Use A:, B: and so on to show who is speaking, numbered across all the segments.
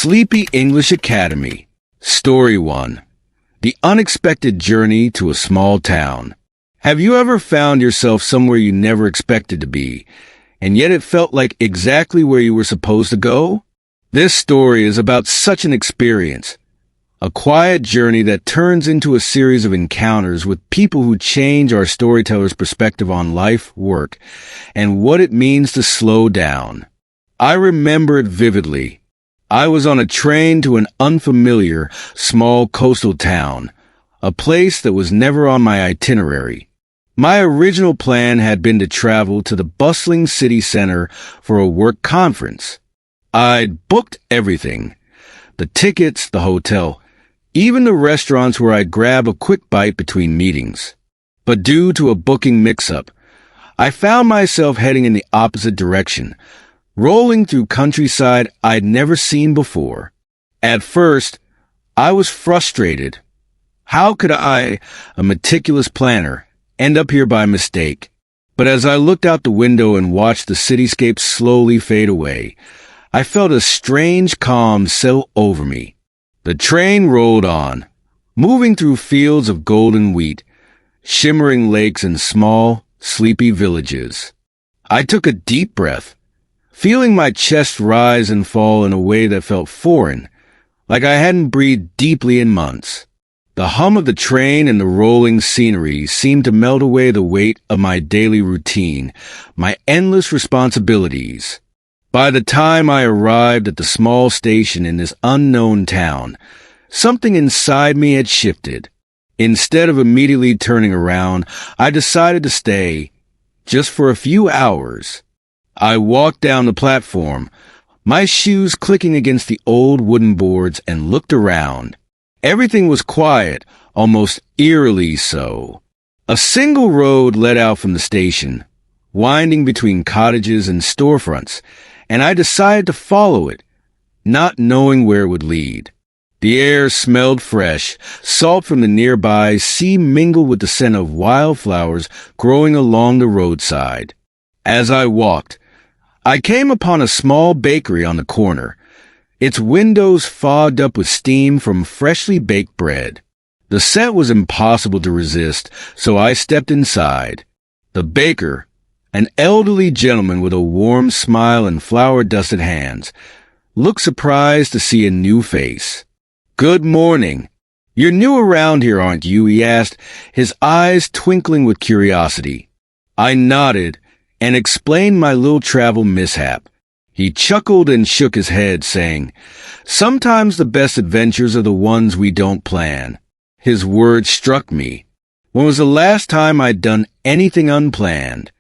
A: Sleepy English Academy. Story 1. The Unexpected Journey to a Small Town. Have you ever found yourself somewhere you never expected to be, and yet it felt like exactly where you were supposed to go? This story is about such an experience. A quiet journey that turns into a series of encounters with people who change our storyteller's perspective on life, work, and what it means to slow down. I remember it vividly. I was on a train to an unfamiliar, small coastal town, a place that was never on my itinerary. My original plan had been to travel to the bustling city center for a work conference. I'd booked everything: the tickets, the hotel, even the restaurants where I'd grab a quick bite between meetings. But due to a booking mix-up, I found myself heading in the opposite direction, rolling through countryside I'd never seen before. At first, I was frustrated. How could I, a meticulous planner, end up here by mistake? But as I looked out the window and watched the cityscape slowly fade away, I felt a strange calm settle over me. The train rolled on, moving through fields of golden wheat, shimmering lakes and small, sleepy villages. I took a deep breath, feeling my chest rise and fall in a way that felt foreign, like I hadn't breathed deeply in months. The hum of the train and the rolling scenery seemed to melt away the weight of my daily routine, my endless responsibilities. By the time I arrived at the small station in this unknown town, something inside me had shifted. Instead of immediately turning around, I decided to stay, just for a few hours. I walked down the platform, my shoes clicking against the old wooden boards, and looked around. Everything was quiet, almost eerily so. A single road led out from the station, winding between cottages and storefronts, and I decided to follow it, not knowing where it would lead. The air smelled fresh, salt from the nearby sea mingled with the scent of wildflowers growing along the roadside. As I walked, I came upon a small bakery on the corner, its windows fogged up with steam from freshly baked bread. The scent was impossible to resist, so I stepped inside. The baker, an elderly gentleman with a warm smile and flour-dusted hands, looked surprised to see a new face. "Good morning. You're new around here, aren't you?" he asked, his eyes twinkling with curiosity. I nodded and explained my little travel mishap. He chuckled and shook his head, saying, "Sometimes the best adventures are the ones we don't plan." His words struck me. When was the last time I'd done anything unplanned?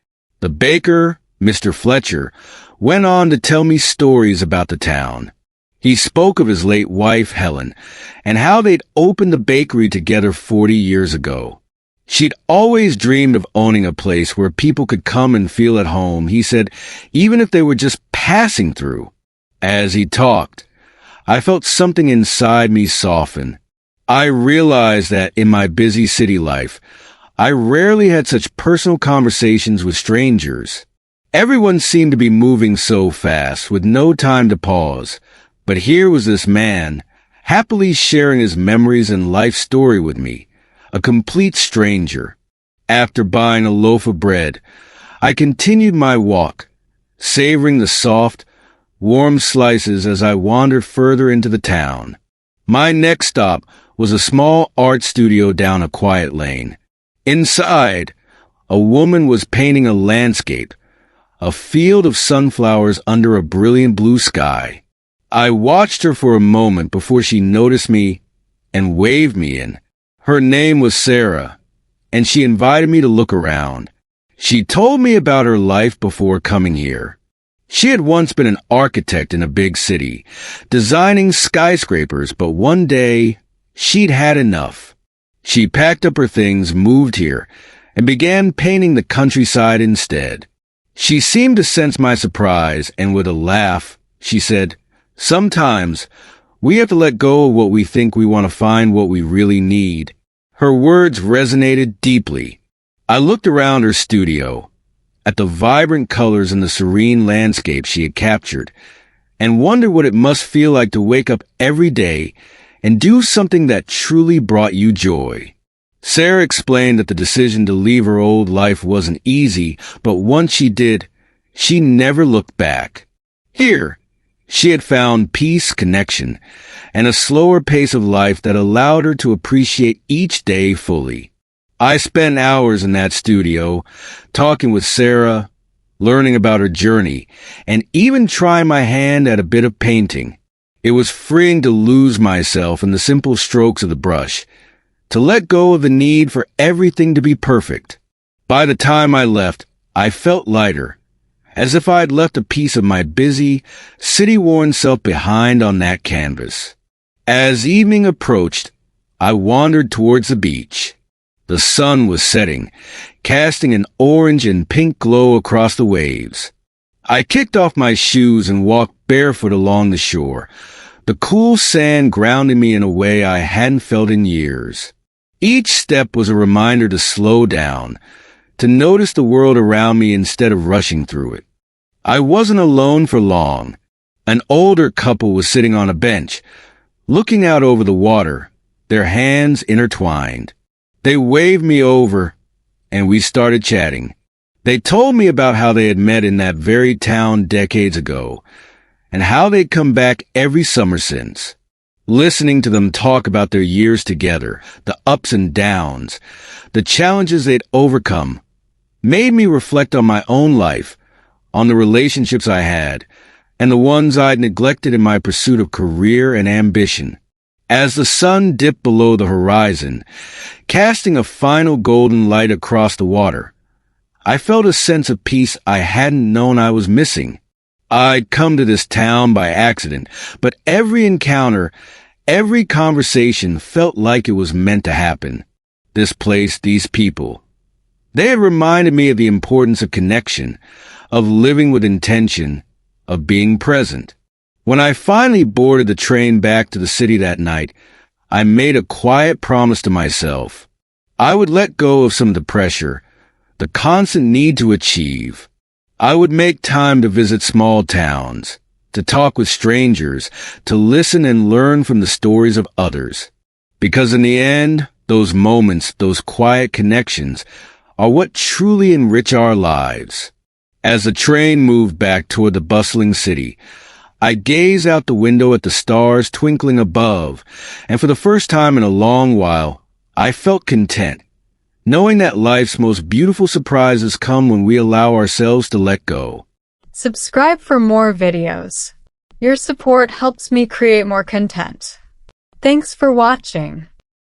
A: The baker, Mr. Fletcher, went on to tell me stories about the town. He spoke of his late wife, Helen, and how they'd opened the bakery together 40 years ago. She'd always dreamed of owning a place where people could come and feel at home, he said, even if they were just passing through. As he talked, I felt something inside me soften. I realized that in my busy city life, I rarely had such personal conversations with strangers. Everyone seemed to be moving so fast, with no time to pause. But here was this man, happily sharing his memories and life story with me, a complete stranger. After buying a loaf of bread, I continued my walk, savoring the soft, warm slices as I wandered further into the town. My next stop was a small art studio down a quiet lane. Inside, a woman was painting a landscape, a field of sunflowers under a brilliant blue sky. I watched her for a moment before she noticed me and waved me in. Her name was Sarah, and she invited me to look around. She told me about her life before coming here. She had once been an architect in a big city, designing skyscrapers, but one day she'd had enough. She packed up her things, moved here, and began painting the countryside instead. She seemed to sense my surprise, and with a laugh, she said, "Sometimes we have to let go of what we think we want to find what we really need." Her words resonated deeply. I looked around her studio, at the vibrant colors and the serene landscape she had captured, and wonder what it must feel like to wake up every day and do something that truly brought you joy. Sarah explained that the decision to leave her old life wasn't easy, but once she did, she never looked back. Here, she had found peace, connection, and a slower pace of life that allowed her to appreciate each day fully. I spent hours in that studio, talking with Sarah, learning about her journey, and even trying my hand at a bit of painting. It was freeing to lose myself in the simple strokes of the brush, to let go of the need for everything to be perfect. By the time I left, I felt lighter, as if I had left a piece of my busy, city-worn self behind on that canvas. As evening approached, I wandered towards the beach. The sun was setting, casting an orange and pink glow across the waves. I kicked off my shoes and walked barefoot along the shore, the cool sand grounding me in a way I hadn't felt in years. Each step was a reminder to slow down, to notice the world around me instead of rushing through it. I wasn't alone for long. An older couple was sitting on a bench, looking out over the water, their hands intertwined. They waved me over, and we started chatting. They told me about how they had met in that very town decades ago, and how they'd come back every summer since. Listening to them talk about their years together, the ups and downs, the challenges they'd overcome, made me reflect on my own life, on the relationships I had, and the ones I'd neglected in my pursuit of career and ambition. As the sun dipped below the horizon, casting a final golden light across the water, I felt a sense of peace I hadn't known I was missing. I'd come to this town by accident, but every encounter, every conversation felt like it was meant to happen. This place, these people. They had reminded me of the importance of connection, of living with intention, of being present. When I finally boarded the train back to the city that night, I made a quiet promise to myself. I would let go of some of the pressure, the constant need to achieve. I would make time to visit small towns, to talk with strangers, to listen and learn from the stories of others. Because in the end, those moments, those quiet connections, are what truly enrich our lives. As the train moved back toward the bustling city, I gazed out the window at the stars twinkling above, and for the first time in a long while, I felt content, knowing that life's most beautiful surprises come when we allow ourselves to let go.
B: Subscribe for more videos. Your support helps me create more content. Thanks for watching.